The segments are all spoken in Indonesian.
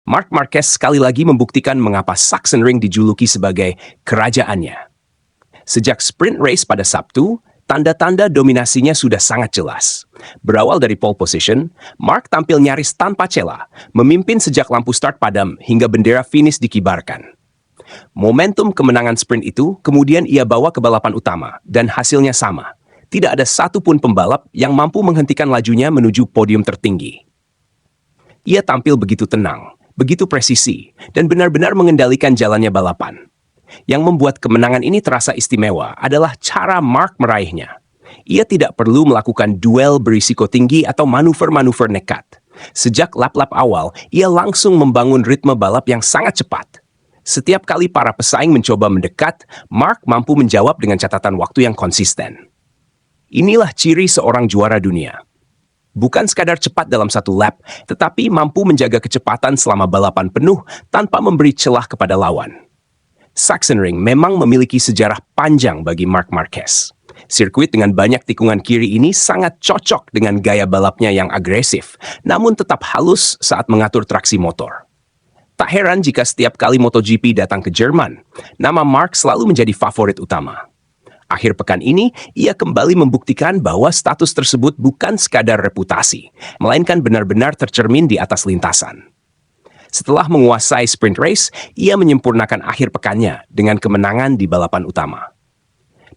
Marc Marquez sekali lagi membuktikan mengapa Sachsenring dijuluki sebagai kerajaannya. Sejak sprint race pada Sabtu, tanda-tanda dominasinya sudah sangat jelas. Berawal dari pole position, Marc tampil nyaris tanpa celah, memimpin sejak lampu start padam hingga bendera finish dikibarkan. Momentum kemenangan sprint itu kemudian ia bawa ke balapan utama, dan hasilnya sama. Tidak ada satupun pembalap yang mampu menghentikan lajunya menuju podium tertinggi. Ia tampil begitu tenang, begitu presisi, dan benar-benar mengendalikan jalannya balapan. Yang membuat kemenangan ini terasa istimewa adalah cara Marc meraihnya. Ia tidak perlu melakukan duel berisiko tinggi atau manuver-manuver nekat. Sejak lap-lap awal, ia langsung membangun ritme balap yang sangat cepat. Setiap kali para pesaing mencoba mendekat, Marc mampu menjawab dengan catatan waktu yang konsisten. Inilah ciri seorang juara dunia. Bukan sekadar cepat dalam satu lap, tetapi mampu menjaga kecepatan selama balapan penuh tanpa memberi celah kepada lawan. Sachsenring memang memiliki sejarah panjang bagi Marc Marquez. Sirkuit dengan banyak tikungan kiri ini sangat cocok dengan gaya balapnya yang agresif, namun tetap halus saat mengatur traksi motor. Tak heran jika setiap kali MotoGP datang ke Jerman, nama Marc selalu menjadi favorit utama. Akhir pekan ini, ia kembali membuktikan bahwa status tersebut bukan sekadar reputasi, melainkan benar-benar tercermin di atas lintasan. Setelah menguasai sprint race, ia menyempurnakan akhir pekannya dengan kemenangan di balapan utama.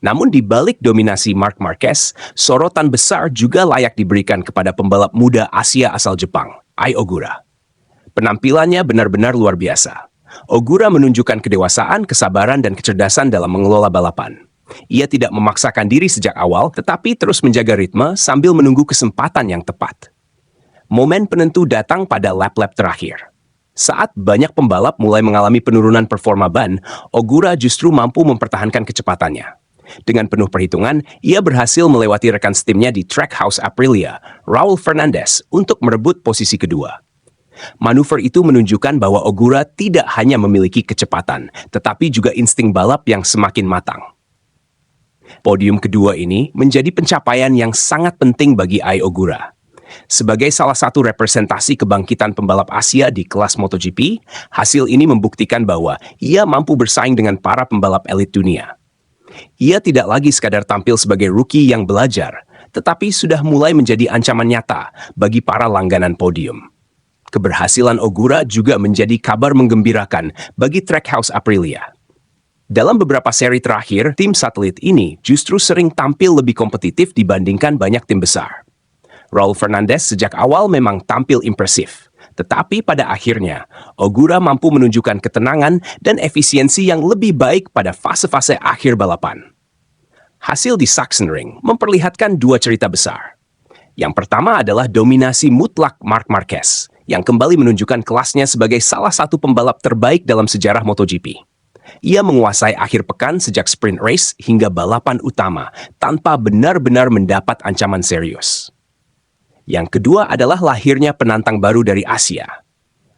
Namun di balik dominasi Marc Marquez, sorotan besar juga layak diberikan kepada pembalap muda Asia asal Jepang, Ai Ogura. Penampilannya benar-benar luar biasa. Ogura menunjukkan kedewasaan, kesabaran, dan kecerdasan dalam mengelola balapan. Ia tidak memaksakan diri sejak awal, tetapi terus menjaga ritme sambil menunggu kesempatan yang tepat. Momen penentu datang pada lap-lap terakhir. Saat banyak pembalap mulai mengalami penurunan performa ban, Ogura justru mampu mempertahankan kecepatannya. Dengan penuh perhitungan, ia berhasil melewati rekan setimnya di Trackhouse Aprilia, Raul Fernandez, untuk merebut posisi kedua. Manuver itu menunjukkan bahwa Ogura tidak hanya memiliki kecepatan, tetapi juga insting balap yang semakin matang. Podium kedua ini menjadi pencapaian yang sangat penting bagi Ai Ogura. Sebagai salah satu representasi kebangkitan pembalap Asia di kelas MotoGP, hasil ini membuktikan bahwa ia mampu bersaing dengan para pembalap elit dunia. Ia tidak lagi sekadar tampil sebagai rookie yang belajar, tetapi sudah mulai menjadi ancaman nyata bagi para langganan podium. Keberhasilan Ogura juga menjadi kabar menggembirakan bagi Trackhouse Aprilia. Dalam beberapa seri terakhir, tim satelit ini justru sering tampil lebih kompetitif dibandingkan banyak tim besar. Raul Fernandez sejak awal memang tampil impresif, tetapi pada akhirnya, Ogura mampu menunjukkan ketenangan dan efisiensi yang lebih baik pada fase-fase akhir balapan. Hasil di Sachsenring memperlihatkan dua cerita besar. Yang pertama adalah dominasi mutlak Marc Marquez, yang kembali menunjukkan kelasnya sebagai salah satu pembalap terbaik dalam sejarah MotoGP. Ia menguasai akhir pekan sejak sprint race hingga balapan utama tanpa benar-benar mendapat ancaman serius. Yang kedua adalah lahirnya penantang baru dari Asia.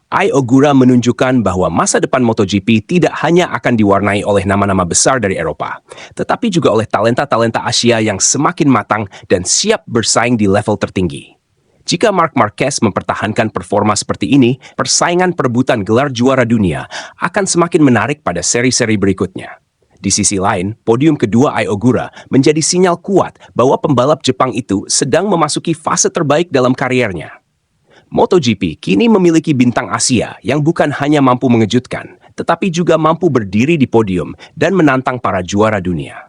Ai Ogura menunjukkan bahwa masa depan MotoGP tidak hanya akan diwarnai oleh nama-nama besar dari Eropa, tetapi juga oleh talenta-talenta Asia yang semakin matang dan siap bersaing di level tertinggi. Jika Marc Marquez mempertahankan performa seperti ini, persaingan perebutan gelar juara dunia akan semakin menarik pada seri-seri berikutnya. Di sisi lain, podium kedua Ai Ogura menjadi sinyal kuat bahwa pembalap Jepang itu sedang memasuki fase terbaik dalam kariernya. MotoGP kini memiliki bintang Asia yang bukan hanya mampu mengejutkan, tetapi juga mampu berdiri di podium dan menantang para juara dunia.